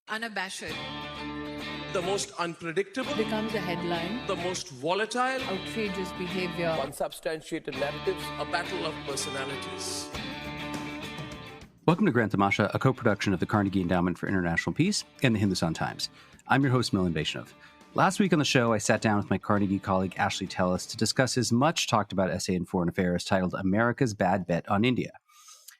unabashed, the most unpredictable, becomes a headline, the most volatile, outrageous behavior, unsubstantiated narratives, a battle of personalities. Welcome to Grant Tamasha, a co-production of the Carnegie Endowment for International Peace and the Hindustan Times. I'm your host, Milan. Last week on the show, I sat down with my Carnegie colleague, Ashley Tellis, to discuss his much-talked-about essay in Foreign Affairs titled America's Bad Bet on India.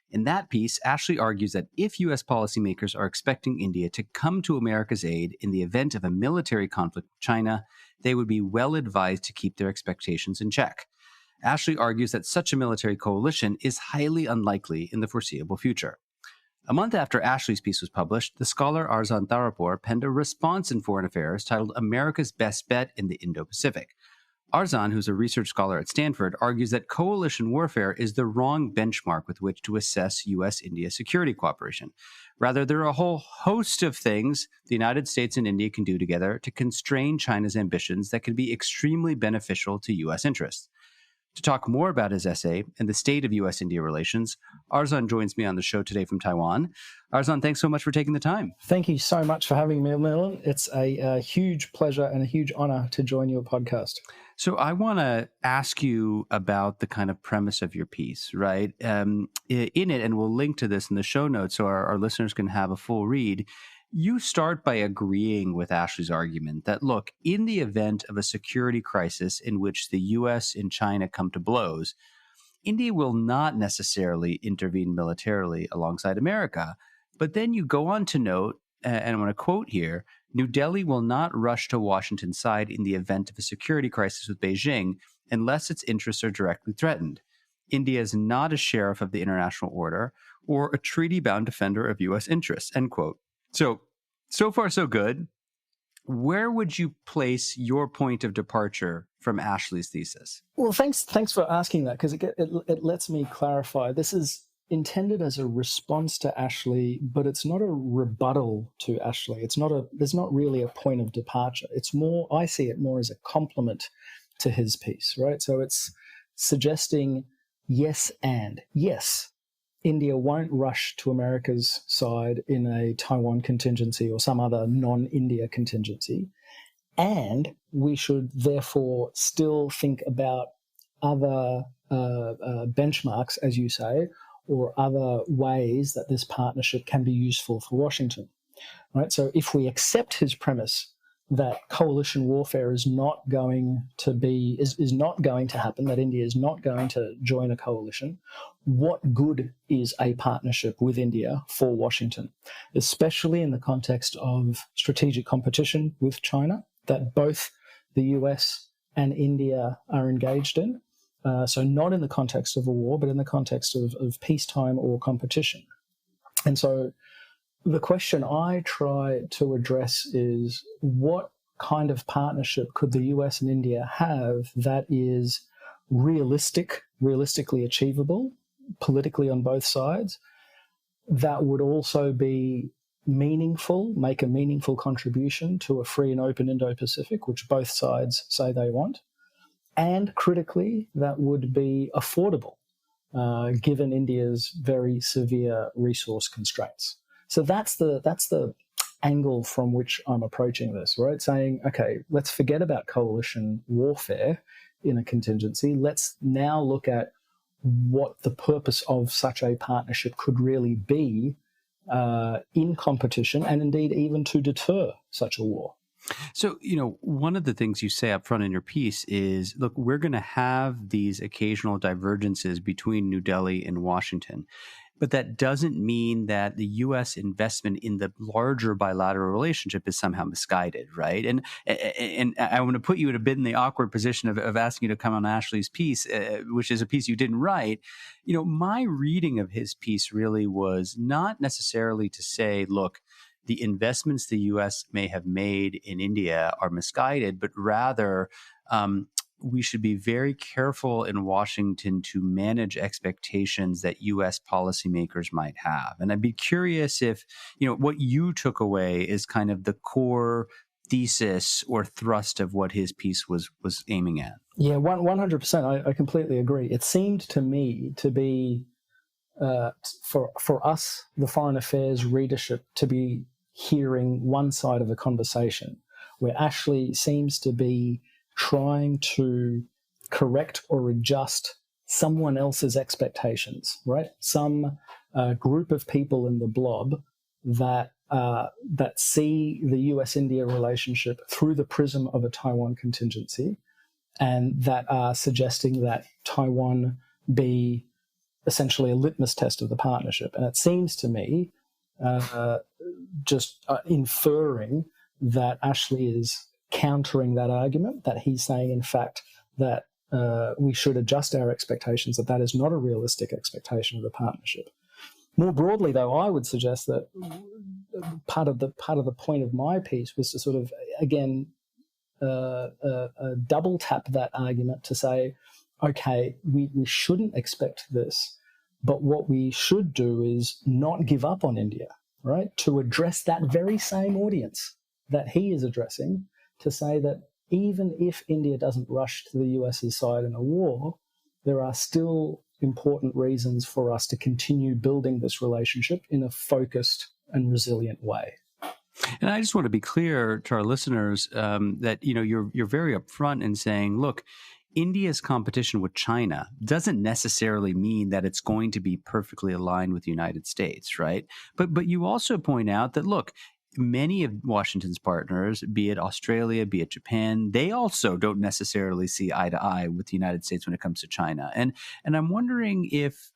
In that piece, Ashley argues that if U.S. policymakers are expecting India to come to America's aid in the event of a military conflict with China, they would be well advised to keep their expectations in check. Ashley argues that such a military coalition is highly unlikely in the foreseeable future. A month after Ashley's piece was published, the scholar Arzan Tarapore penned a response in Foreign Affairs titled America's Best Bet in the Indo-Pacific. Arzan, who's a research scholar at Stanford, argues that coalition warfare is the wrong benchmark with which to assess U.S. India security cooperation. Rather, there are a whole host of things the United States and India can do together to constrain China's ambitions that can be extremely beneficial to U.S. interests. To talk more about his essay and the state of U.S.-India relations, Arzan joins me on the show today from Taiwan. Arzan, thanks so much for taking the time. Thank you so much for having me, Milan. It's a huge pleasure and a huge honor to join your podcast. So I want to ask you about the kind of premise of your piece, right? In it, and we'll link to this in the show notes so our listeners can have a full read. You start by agreeing with Ashley's argument that, look, in the event of a security crisis in which the U.S. and China come to blows, India will not necessarily intervene militarily alongside America. But then you go on to note, and I want to quote here, New Delhi will not rush to Washington's side in the event of a security crisis with Beijing unless its interests are directly threatened. India is not a sheriff of the international order or a treaty-bound defender of U.S. interests, end quote. So far, so good. Where would you place your point of departure from Ashley's thesis? Well, thanks for asking that, because it lets me clarify. This is intended as a response to Ashley, but it's not a rebuttal to Ashley. There's not really a point of departure. It's more, I see it more as a complement to his piece, right? So it's suggesting yes, India won't rush to America's side in a Taiwan contingency or some other non-India contingency. And we should therefore still think about other benchmarks, as you say, or other ways that this partnership can be useful for Washington. Right? So if we accept his premise that coalition warfare is not going to happen, that India is not going to join a coalition, what good is a partnership with India for Washington, especially in the context of strategic competition with China that both the US and India are engaged in? So not in the context of a war, but in the context of peacetime or competition. And so the question I try to address is, what kind of partnership could the US and India have that is realistically achievable, politically on both sides, that would also be meaningful, make a meaningful contribution to a free and open Indo-Pacific, which both sides say they want, and critically, that would be affordable, given India's very severe resource constraints. So that's the angle from which I'm approaching this, right? Saying, okay, let's forget about coalition warfare in a contingency. Let's now look at what the purpose of such a partnership could really be in competition, and indeed even to deter such a war. So, one of the things you say up front in your piece is, look, we're going to have these occasional divergences between New Delhi and Washington, but that doesn't mean that the U.S. investment in the larger bilateral relationship is somehow misguided, right? And I want to put you in a bit in the awkward position of asking you to come on Ashley's piece, which is a piece you didn't write. My reading of his piece really was not necessarily to say, look, the investments the U.S. may have made in India are misguided, but rather we should be very careful in Washington to manage expectations that U.S. policymakers might have. And I'd be curious if, what you took away is kind of the core thesis or thrust of what his piece was aiming at. Yeah, 100%. I completely agree. It seemed to me to be, for us, the foreign affairs readership, to be hearing one side of a conversation, where Ashley seems to be trying to correct or adjust someone else's expectations, right? Some group of people in the blob that see the US-India relationship through the prism of a Taiwan contingency, and that are suggesting that Taiwan be essentially a litmus test of the partnership. And it seems to me inferring that Ashley is countering that argument, that he's saying, in fact, that we should adjust our expectations, that is not a realistic expectation of the partnership. More broadly, though, I would suggest that part of the point of my piece was to sort of, again, double tap that argument to say, okay, we shouldn't expect this, but what we should do is not give up on India, right? To address that very same audience that he is addressing, to say that even if India doesn't rush to the US's side in a war, there are still important reasons for us to continue building this relationship in a focused and resilient way. And I just want to be clear to our listeners that you're very upfront in saying, look, India's competition with China doesn't necessarily mean that it's going to be perfectly aligned with the United States, right? But you also point out that, look, many of Washington's partners, be it Australia, be it Japan, they also don't necessarily see eye to eye with the United States when it comes to China. And I'm wondering if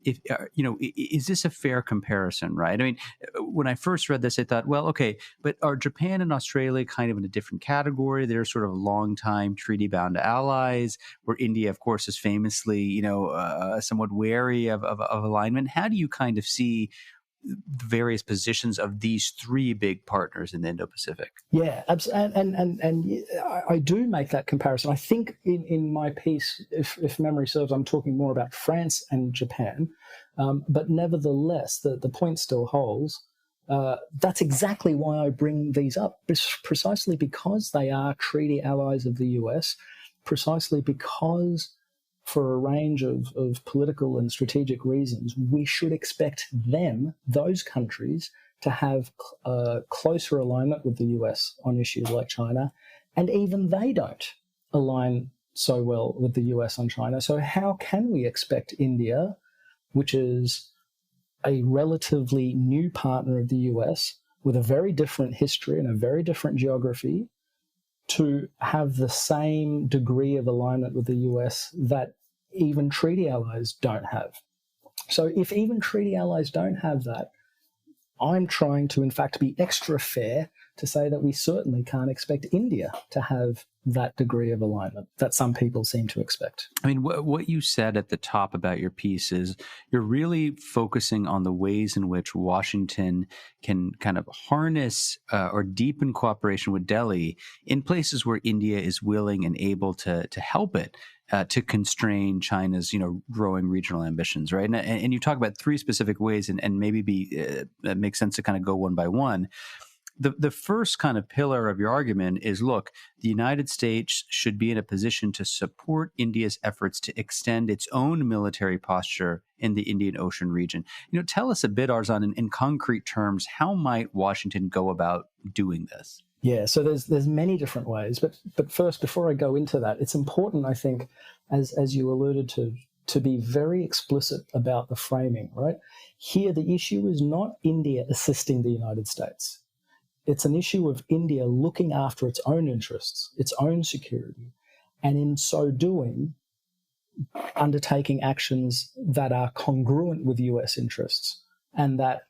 is this a fair comparison, right? I mean, when I first read this, I thought, well, okay, but are Japan and Australia kind of in a different category? They're sort of longtime treaty-bound allies, where India, of course, is famously, somewhat wary of alignment. How do you kind of see the various positions of these three big partners in the Indo-Pacific? Yeah, and I do make that comparison. I think in my piece, if memory serves, I'm talking more about France and Japan, but nevertheless, the point still holds. That's exactly why I bring these up, precisely because they are treaty allies of the US, precisely because, for a range of political and strategic reasons, we should expect them, those countries, to have closer alignment with the US on issues like China, and even they don't align so well with the US on China. So how can we expect India, which is a relatively new partner of the US with a very different history and a very different geography, to have the same degree of alignment with the US that even treaty allies don't have? So if even treaty allies don't have that, I'm trying to, in fact, be extra fair to say that we certainly can't expect India to have that degree of alignment that some people seem to expect. I mean, what you said at the top about your piece is you're really focusing on the ways in which Washington can kind of harness or deepen cooperation with Delhi in places where India is willing and able to help it. To constrain China's, growing regional ambitions, right? And you talk about three specific ways, and maybe it makes sense to kind of go one by one. The first kind of pillar of your argument is, look, the United States should be in a position to support India's efforts to extend its own military posture in the Indian Ocean region. Tell us a bit, Arzan, in concrete terms, how might Washington go about doing this? Yeah, so there's many different ways, but first, before I go into that, it's important, I think, as you alluded to be very explicit about the framing, right? Here, the issue is not India assisting the United States. It's an issue of India looking after its own interests, its own security, and in so doing, undertaking actions that are congruent with US interests and that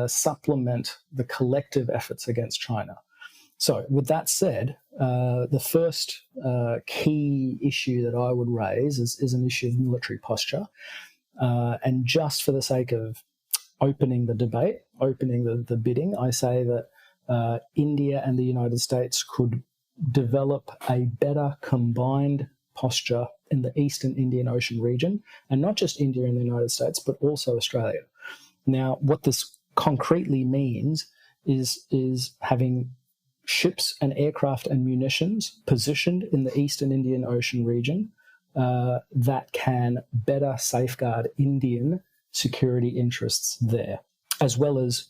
supplement the collective efforts against China. So with that said, the first key issue that I would raise is an issue of military posture. And just for the sake of opening the debate, opening the bidding, I say that India and the United States could develop a better combined posture in the Eastern Indian Ocean region, and not just India and the United States, but also Australia. Now, what this concretely means is having ships and aircraft and munitions positioned in the Eastern Indian Ocean region that can better safeguard Indian security interests there, as well as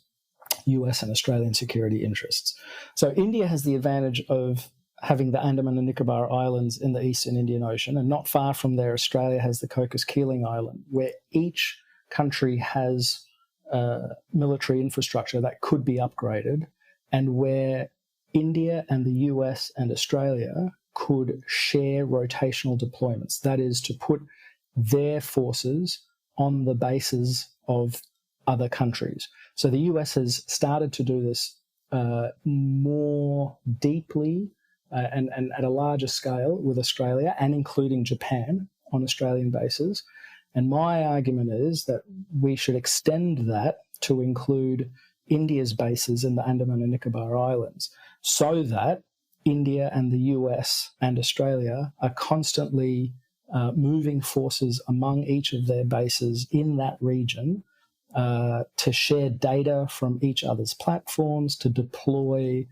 US and Australian security interests. So India has the advantage of having the Andaman and Nicobar Islands in the Eastern Indian Ocean, and not far from there, Australia has the Cocos-Keeling Island, where each country has military infrastructure that could be upgraded, and where India and the US and Australia could share rotational deployments. That is, to put their forces on the bases of other countries. So the US has started to do this more deeply and at a larger scale with Australia, and including Japan on Australian bases. And my argument is that we should extend that to include India's bases in the Andaman and Nicobar Islands, so that India and the US and Australia are constantly moving forces among each of their bases in that region to share data from each other's platforms, to deploy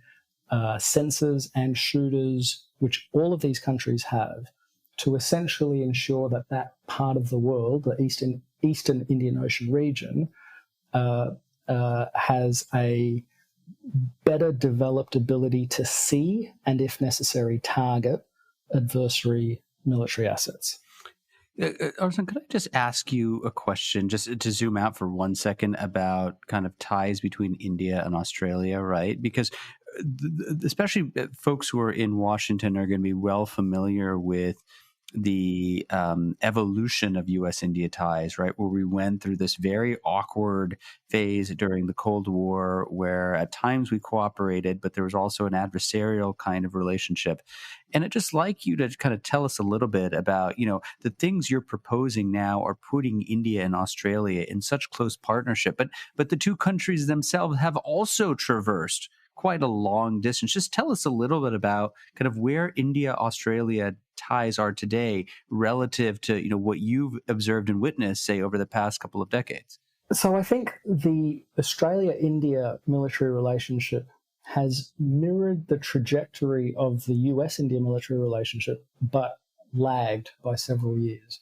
sensors and shooters, which all of these countries have, to essentially ensure that that part of the world, the Eastern Indian Ocean region, has a better developed ability to see and, if necessary, target adversary military assets. Arzan, could I just ask you a question, just to zoom out for 1 second, about kind of ties between India and Australia, right? Because especially folks who are in Washington are going to be well familiar with the evolution of U.S. India ties, right, where we went through this very awkward phase during the Cold War where at times we cooperated, but there was also an adversarial kind of relationship. And I'd just like you to kind of tell us a little bit about, the things you're proposing now are putting India and Australia in such close partnership, but the two countries themselves have also traversed quite a long distance. Just tell us a little bit about kind of where India-Australia ties are today relative to, what you've observed and witnessed, say, over the past couple of decades. So I think the Australia-India military relationship has mirrored the trajectory of the US-India military relationship, but lagged by several years.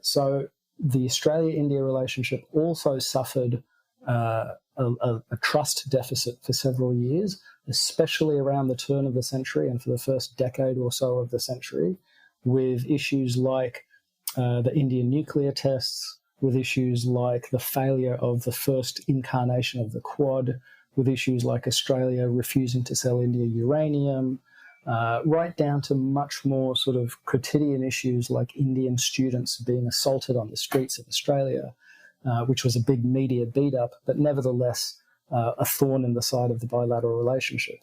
So the Australia-India relationship also suffered a trust deficit for several years, especially around the turn of the century and for the first decade or so of the century, with issues like the Indian nuclear tests, with issues like the failure of the first incarnation of the Quad, with issues like Australia refusing to sell India uranium, right down to much more sort of quotidian issues like Indian students being assaulted on the streets of Australia, which was a big media beat-up, but nevertheless a thorn in the side of the bilateral relationship.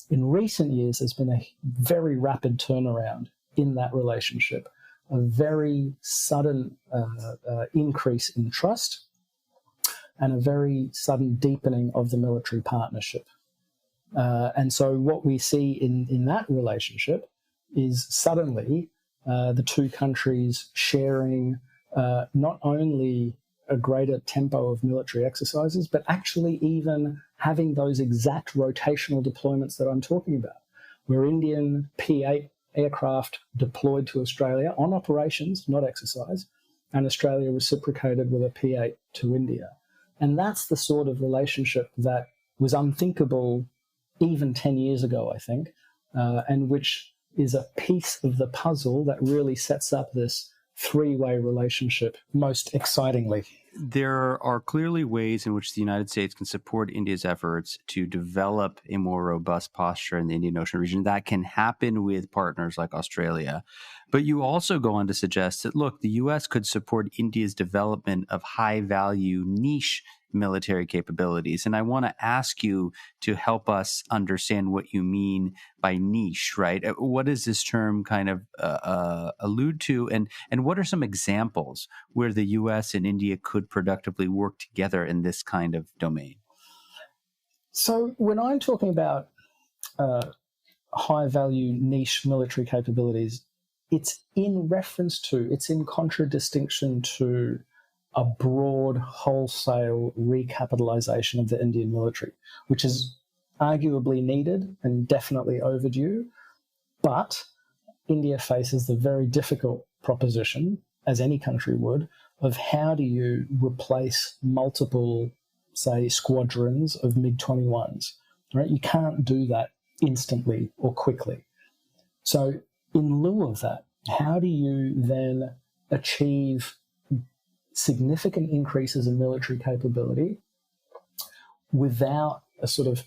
In recent years, there's been a very rapid turnaround in that relationship, a very sudden increase in trust, and a very sudden deepening of the military partnership. And so what we see in that relationship is suddenly the two countries sharing not only a greater tempo of military exercises, but actually even having those exact rotational deployments that I'm talking about, where Indian P-8 aircraft deployed to Australia on operations, not exercise, and Australia reciprocated with a P-8 to India. And that's the sort of relationship that was unthinkable even 10 years ago, I think, and which is a piece of the puzzle that really sets up this three-way relationship most excitingly. There are clearly ways in which the United States can support India's efforts to develop a more robust posture in the Indian Ocean region. That can happen with partners like Australia. But you also go on to suggest that, look, the U.S. could support India's development of high-value niche military capabilities. And I want to ask you to help us understand what you mean by niche, right? What does this term kind of allude to? And what are some examples where the U.S. and India could productively work together in this kind of domain? So when I'm talking about high-value niche military capabilities, it's in contradistinction to a broad wholesale recapitalization of the Indian military, which is arguably needed and definitely overdue. But India faces the very difficult proposition, as any country would, of how do you replace multiple say, squadrons of MiG-21s, right? You can't do that instantly or quickly. So in lieu of that, how do you then achieve significant increases in military capability without a sort of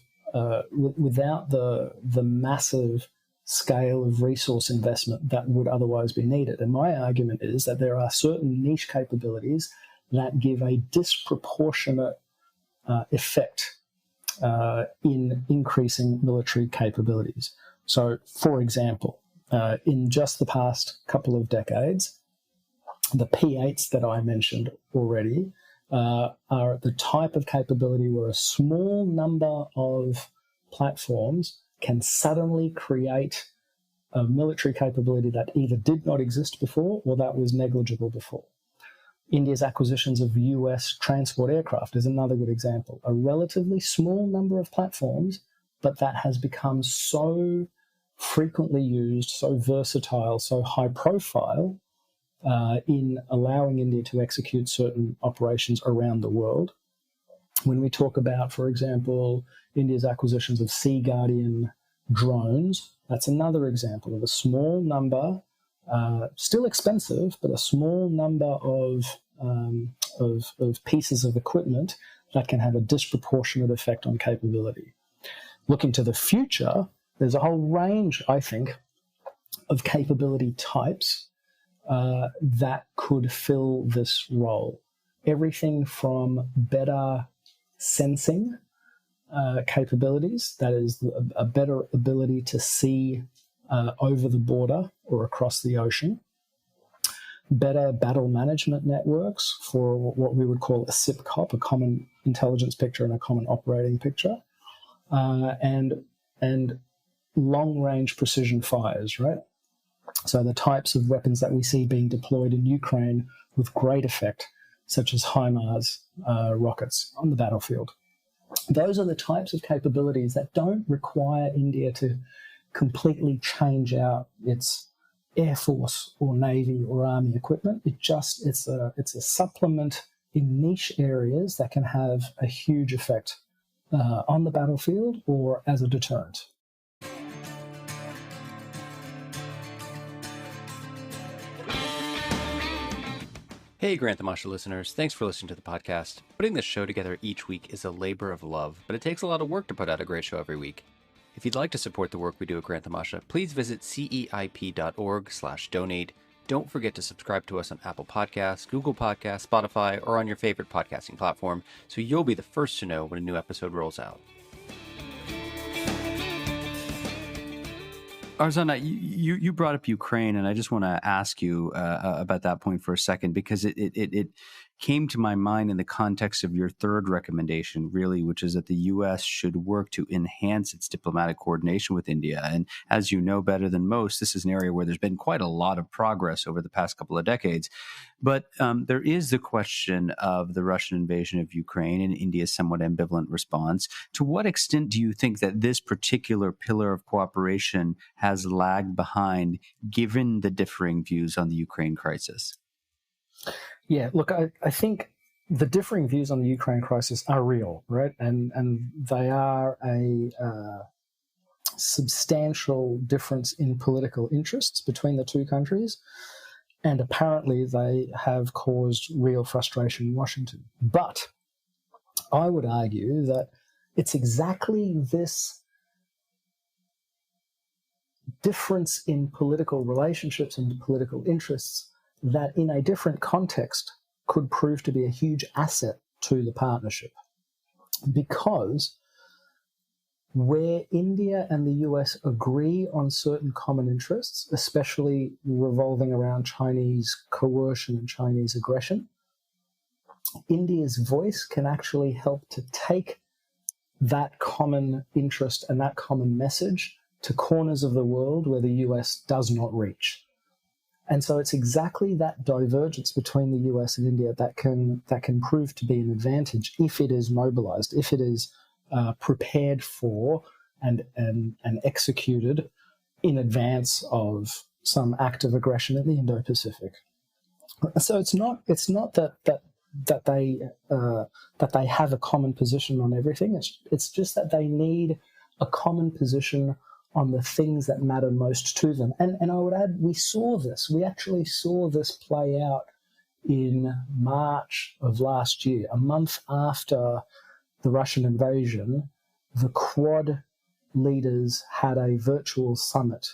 without the massive scale of resource investment that would otherwise be needed? And my argument is that there are certain niche capabilities that give a disproportionate effect in increasing military capabilities. So, for example, in just the past couple of decades, the P8s that I mentioned already are the type of capability where a small number of platforms can suddenly create a military capability that either did not exist before or that was negligible before. India's acquisitions of U.S. transport aircraft is another good example. A relatively small number of platforms, but that has become so frequently used, so versatile, so high profile in allowing India to execute certain operations around the world. When we talk about, for example, India's acquisitions of Sea Guardian drones, that's another example of a small number, still expensive, but a small number of pieces of equipment that can have a disproportionate effect on capability. Looking to the future, there's a whole range, I think, of capability types that could fill this role. Everything from better sensing capabilities, that is a better ability to see over the border or across the ocean, better battle management networks for what we would call a SIPCOP, a common intelligence picture and a common operating picture, and long-range precision fires, right? So the types of weapons that we see being deployed in Ukraine with great effect, such as HIMARS rockets on the battlefield. Those are the types of capabilities that don't require India to completely change out its Air Force or Navy or Army equipment. It's a supplement in niche areas that can have a huge effect on the battlefield or as a deterrent. Hey, Grant Tamasha listeners. Thanks for listening to the podcast. Putting this show together each week is a labor of love, but it takes a lot of work to put out a great show every week. If you'd like to support the work we do at Grant Tamasha, please visit ceip.org/donate. Don't forget to subscribe to us on Apple Podcasts, Google Podcasts, Spotify, or on your favorite podcasting platform, so you'll be the first to know when a new episode rolls out. Arzan, you brought up Ukraine, and I just want to ask you about that point for a second, because it came to my mind in the context of your third recommendation, really, which is that the U.S. should work to enhance its diplomatic coordination with India. And as you know better than most, this is an area where there's been quite a lot of progress over the past couple of decades. But there is the question of the Russian invasion of Ukraine and India's somewhat ambivalent response. To what extent do you think that this particular pillar of cooperation has lagged behind, given the differing views on the Ukraine crisis? Yeah, look, I think the differing views on the Ukraine crisis are real, right? And they are a substantial difference in political interests between the two countries. And apparently they have caused real frustration in Washington. But I would argue that it's exactly this difference in political relationships and political interests that in a different context could prove to be a huge asset to the partnership. Because where India and the US agree on certain common interests, especially revolving around Chinese coercion and Chinese aggression, India's voice can actually help to take that common interest and that common message to corners of the world where the US does not reach. And so it's exactly that divergence between the US and India that can prove to be an advantage if it is mobilized, if it is prepared for and executed in advance of some act of aggression in the Indo-Pacific. So it's not that that they have a common position on everything. It's just that they need a common position on the things that matter most to them. And I would add, we actually saw this play out in March of last year, a month after the Russian invasion. The Quad leaders had a virtual summit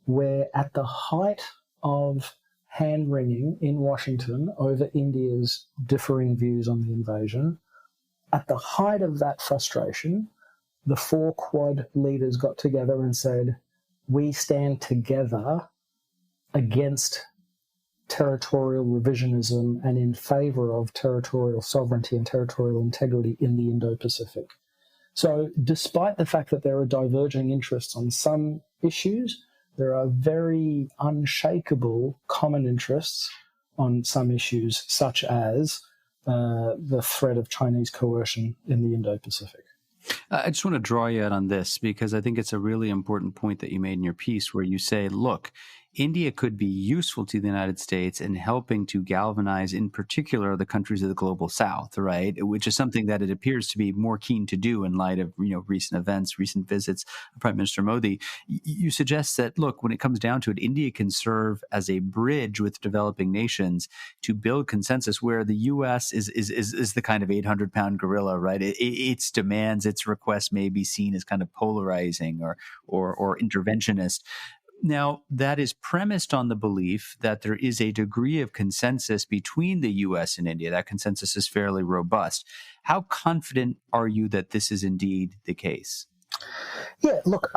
where, at the height of hand-wringing in Washington over India's differing views on the invasion, at the height of that frustration, the 4 Quad leaders got together and said, we stand together against territorial revisionism and in favor of territorial sovereignty and territorial integrity in the Indo-Pacific. So despite the fact that there are diverging interests on some issues, there are very unshakable common interests on some issues, such as the threat of Chinese coercion in the Indo-Pacific. I just want to draw you out on this because I think it's a really important point that you made in your piece where you say, look, India could be useful to the United States in helping to galvanize, in particular, the countries of the global South, right? Which is something that it appears to be more keen to do in light of, recent events, recent visits of Prime Minister Modi. You suggest that, look, when it comes down to it, India can serve as a bridge with developing nations to build consensus where the U.S. is the kind of 800-pound gorilla, right? Its demands, its requests may be seen as kind of polarizing or interventionist. Now, that is premised on the belief that there is a degree of consensus between the U.S. and India. That consensus is fairly robust. How confident are you that this is indeed the case? Yeah, look,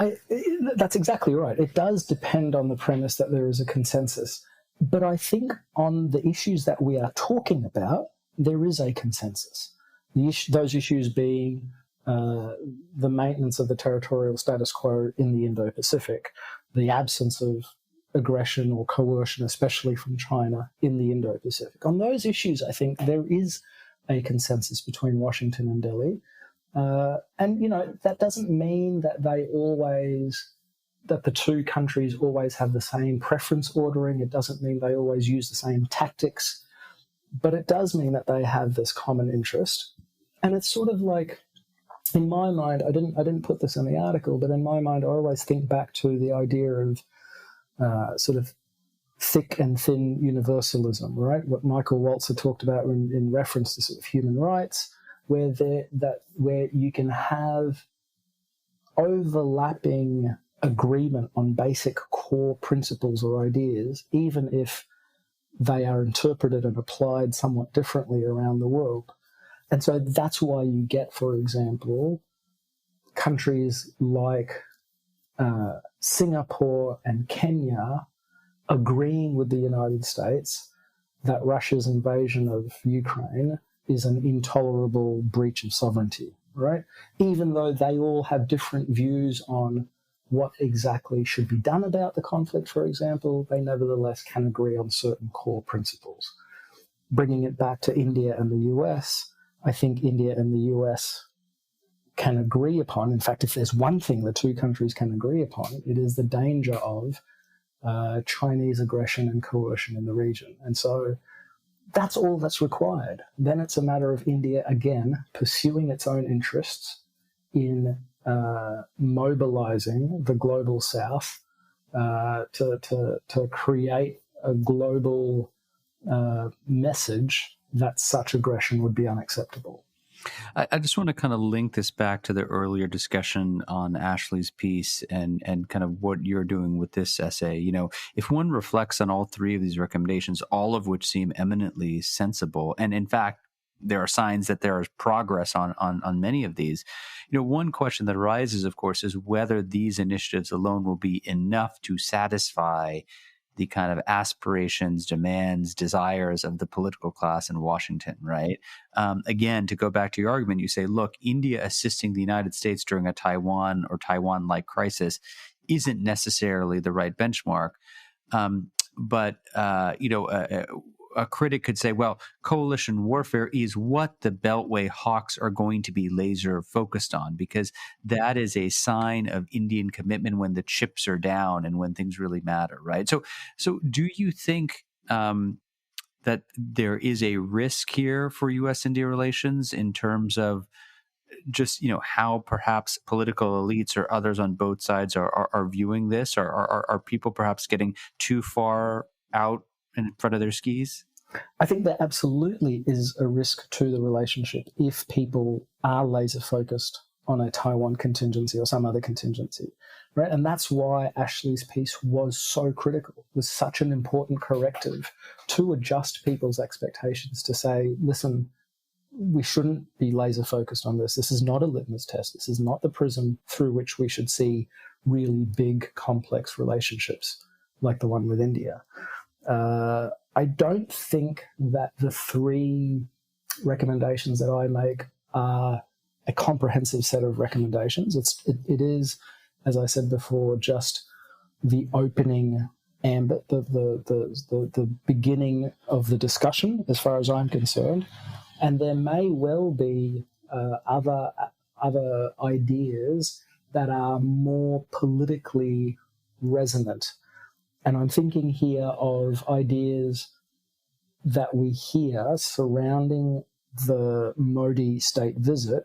that's exactly right. It does depend on the premise that there is a consensus. But I think on the issues that we are talking about, there is a consensus. Those issues being the maintenance of the territorial status quo in the Indo-Pacific, the absence of aggression or coercion, especially from China, in the Indo-Pacific. On those issues, I think there is a consensus between Washington and Delhi. That doesn't mean that that the two countries always have the same preference ordering. It doesn't mean they always use the same tactics. But it does mean that they have this common interest. And it's sort of like, in my mind, I didn't put this in the article, but in my mind, I always think back to the idea of sort of thick and thin universalism, right? What Michael Walzer talked about in reference to sort of human rights, where you can have overlapping agreement on basic core principles or ideas, even if they are interpreted and applied somewhat differently around the world. And so that's why you get, for example, countries like Singapore and Kenya agreeing with the United States that Russia's invasion of Ukraine is an intolerable breach of sovereignty, right? Even though they all have different views on what exactly should be done about the conflict, for example, they nevertheless can agree on certain core principles. Bringing it back to India and the US, I think India and the US can agree upon, in fact, if there's one thing the two countries can agree upon, it is the danger of Chinese aggression and coercion in the region. And so that's all that's required. Then it's a matter of India, again, pursuing its own interests in mobilizing the global South to create a global message that such aggression would be unacceptable. I just want to kind of link this back to the earlier discussion on Ashley's piece and kind of what you're doing with this essay. If one reflects on all three of these recommendations, all of which seem eminently sensible, and in fact, there are signs that there is progress on many of these. One question that arises, of course, is whether these initiatives alone will be enough to satisfy the kind of aspirations, demands, desires of the political class in Washington, right? Again, to go back to your argument, you say, look, India assisting the United States during a Taiwan or Taiwan-like crisis isn't necessarily the right benchmark. But a critic could say, well, coalition warfare is what the Beltway hawks are going to be laser focused on, because that is a sign of Indian commitment when the chips are down and when things really matter, right? So do you think that there is a risk here for U.S.-India relations in terms of just, how perhaps political elites or others on both sides are viewing this? Or are people perhaps getting too far out in front of their skis? I think there absolutely is a risk to the relationship if people are laser focused on a Taiwan contingency or some other contingency, right? And that's why Ashley's piece was so critical, was such an important corrective to adjust people's expectations to say, listen, we shouldn't be laser focused on this. This is not a litmus test. This is not the prism through which we should see really big, complex relationships like the one with India. I don't think that the three recommendations that I make are a comprehensive set of recommendations. It is, as I said before, just the opening ambit, the beginning of the discussion, as far as I'm concerned. And there may well be other ideas that are more politically resonant. And I'm thinking here of ideas that we hear surrounding the Modi state visit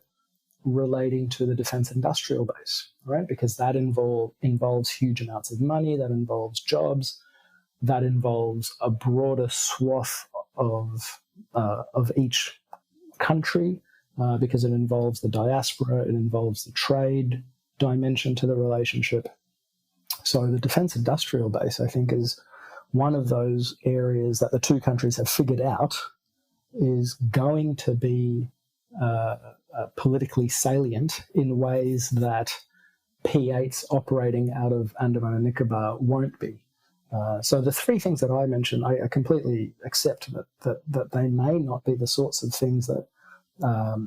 relating to the defense industrial base, right? Because that involves huge amounts of money, that involves jobs, that involves a broader swath of each country, because it involves the diaspora, it involves the trade dimension to the relationship. So the defense industrial base, I think, is one of those areas that the two countries have figured out is going to be politically salient in ways that P8s operating out of Andaman and Nicobar won't be. So the three things that I mentioned, I completely accept that they may not be the sorts of things that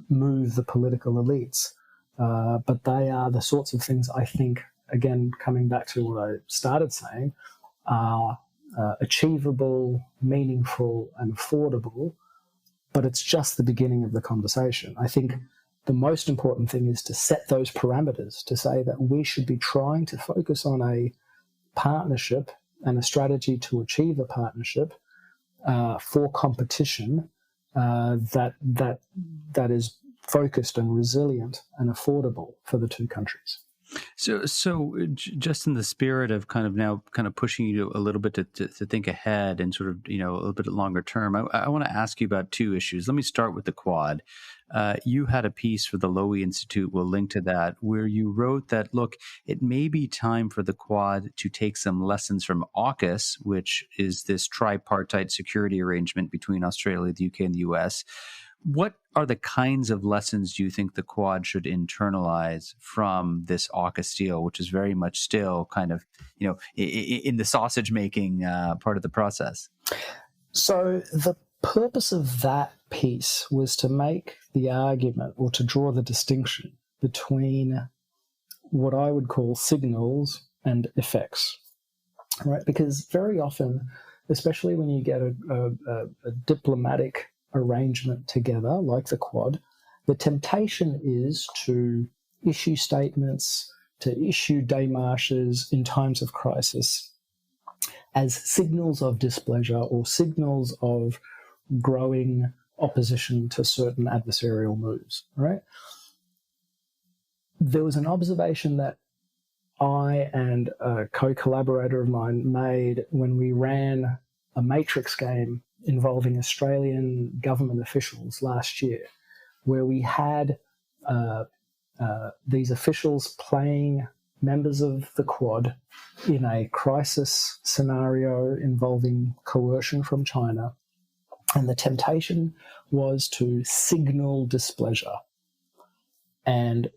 move the political elites, but they are the sorts of things I think, again, coming back to what I started saying, are achievable, meaningful, and affordable, but it's just the beginning of the conversation. I think the most important thing is to set those parameters, to say that we should be trying to focus on a partnership and a strategy to achieve a partnership for competition that is focused and resilient and affordable for the two countries. So just in the spirit of kind of pushing you a little bit to think ahead and sort of, a little bit longer term, I want to ask you about two issues. Let me start with the Quad. You had a piece for the Lowy Institute, we'll link to that, where you wrote that, look, it may be time for the Quad to take some lessons from AUKUS, which is this tripartite security arrangement between Australia, the UK, and the US. What are the kinds of lessons do you think the Quad should internalize from this AUKUS deal, which is very much still kind of, in the sausage making part of the process? So the purpose of that piece was to make the argument, or to draw the distinction between what I would call signals and effects, right? Because very often, especially when you get a diplomatic arrangement together, like the Quad, the temptation is to issue statements, to issue démarches in times of crisis as signals of displeasure or signals of growing opposition to certain adversarial moves, right? There was an observation that I and a co-collaborator of mine made when we ran a matrix game involving Australian government officials last year, where we had these officials playing members of the Quad in a crisis scenario involving coercion from China. And the temptation was to signal displeasure. And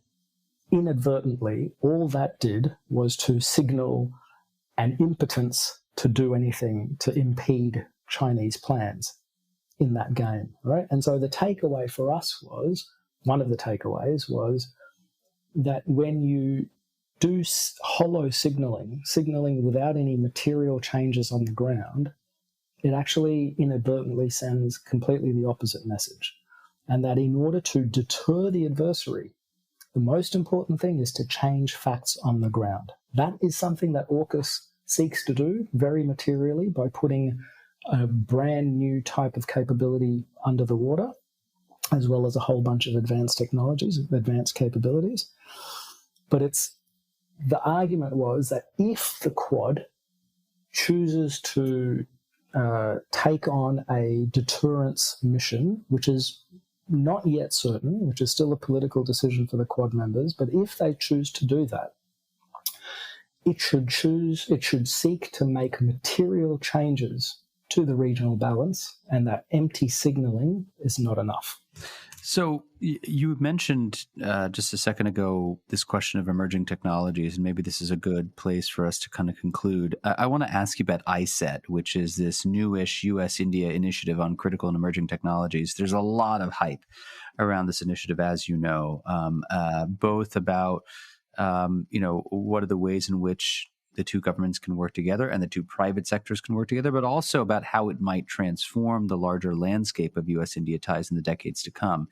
inadvertently, all that did was to signal an impotence to do anything to impede Chinese plans in that game, right? And so the takeaway for us was, one of the takeaways was that when you do hollow signaling without any material changes on the ground, it actually inadvertently sends completely the opposite message. And that in order to deter the adversary, the most important thing is to change facts on the ground. That is something that AUKUS seeks to do very materially by putting a brand new type of capability under the water, as well as a whole bunch of advanced technologies, advanced capabilities. But the argument was that if the Quad chooses to take on a deterrence mission, which is not yet certain, which is still a political decision for the Quad members, but if they choose to do that, it should seek to make material changes to the regional balance, and that empty signaling is not enough. So you mentioned just a second ago this question of emerging technologies, and maybe this is a good place for us to kind of conclude. I want to ask you about ISET, which is this newish U.S. India initiative on critical and emerging technologies. There's a lot of hype around this initiative, as you know, both about what are the ways in which the two governments can work together and the two private sectors can work together, but also about how it might transform the larger landscape of U.S.-India ties in the decades to come.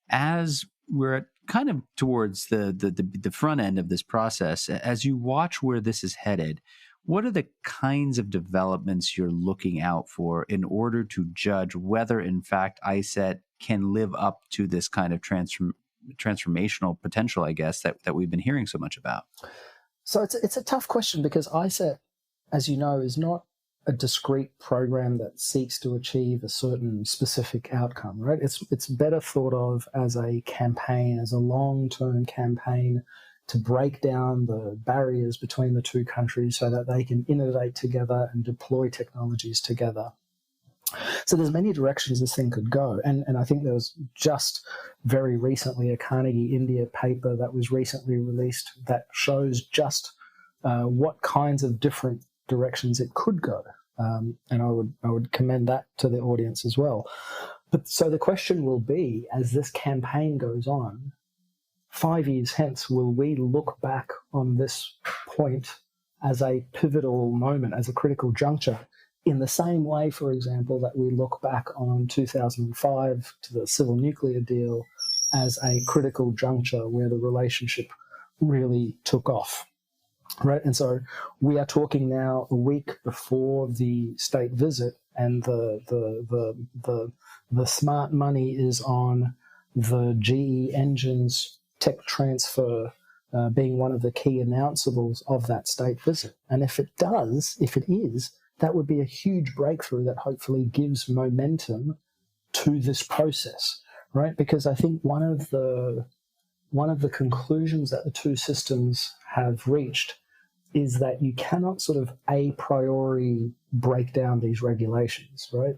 As we're kind of towards the front end of this process, as you watch where this is headed, what are the kinds of developments you're looking out for in order to judge whether, in fact, ISET can live up to this kind of transformational potential, I guess, that we've been hearing so much about? So it's a tough question because ISET, as you know, is not a discrete program that seeks to achieve a certain specific outcome, right? It's better thought of as a campaign, as a long-term campaign to break down the barriers between the two countries so that they can innovate together and deploy technologies together. So there's many directions this thing could go. And I think there was just very recently a Carnegie India paper that was recently released that shows just what kinds of different directions it could go. And I would commend that to the audience as well. But so the question will be, as this campaign goes on, 5 years hence, will we look back on this point as a pivotal moment, as a critical juncture, in the same way, for example, that we look back on 2005 to the civil nuclear deal as a critical juncture where the relationship really took off, right? And so we are talking now a week before the state visit, and the smart money is on the GE engines tech transfer being one of the key announceables of that state visit. And if it is, that would be a huge breakthrough that hopefully gives momentum to this process, right? Because I think one of the conclusions that the two systems have reached is that you cannot sort of a priori break down these regulations, right?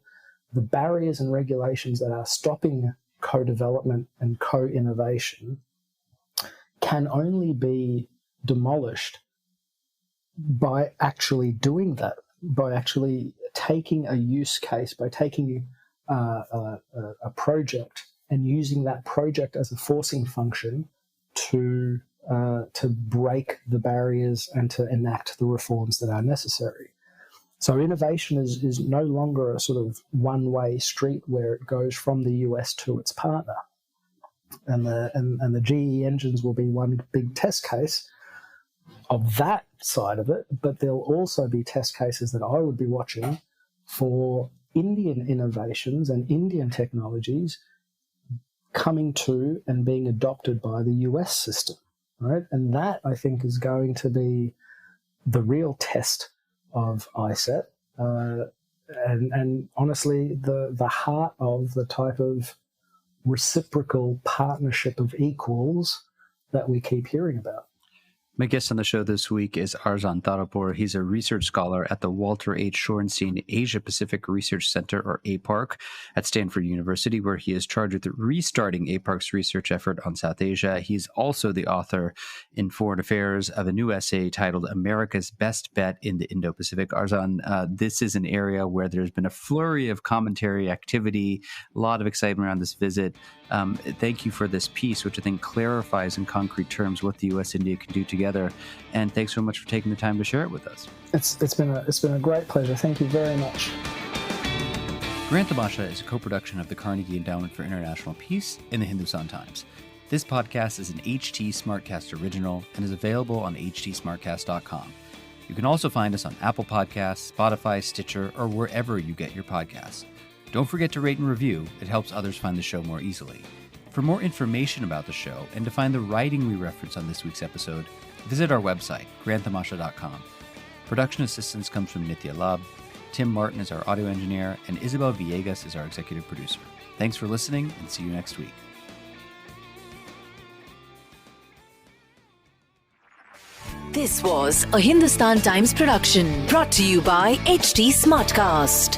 The barriers and regulations that are stopping co-development and co-innovation can only be demolished by actually doing that, by actually taking a use case, by taking a project and using that project as a forcing function to break the barriers and to enact the reforms that are necessary. So innovation is no longer a sort of one-way street where it goes from the US to its partner. And the GE engines will be one big test case of that side of it, but there'll also be test cases that I would be watching for Indian innovations and Indian technologies coming to and being adopted by the US system, right? And that, I think, is going to be the real test of ISET, and honestly, the heart of the type of reciprocal partnership of equals that we keep hearing about. My guest on the show this week is Arzan Tarapore. He's a research scholar at the Walter H. Shorenstein Asia-Pacific Research Center, or APARC, at Stanford University, where he is charged with restarting APARC's research effort on South Asia. He's also the author in Foreign Affairs of a new essay titled America's Best Bet in the Indo-Pacific. Arzan, this is an area where there's been a flurry of commentary activity, a lot of excitement around this visit. Thank you for this piece, which I think clarifies in concrete terms what the U.S.-India can do together. And thanks so much for taking the time to share it with us. It's been a great pleasure. Thank you very much. Grant Tamasha is a co-production of the Carnegie Endowment for International Peace and the Hindustan Times. This podcast is an HT Smartcast original and is available on htsmartcast.com. You can also find us on Apple Podcasts, Spotify, Stitcher, or wherever you get your podcasts. Don't forget to rate and review. It helps others find the show more easily. For more information about the show and to find the writing we reference on this week's episode, visit our website, grandtamasha.com. Production assistance comes from Nithya Lab. Tim Martin is our audio engineer, and Isabel Villegas is our executive producer. Thanks for listening, and see you next week. This was a Hindustan Times production brought to you by HT Smartcast.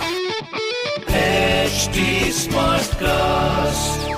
HT Smartcast.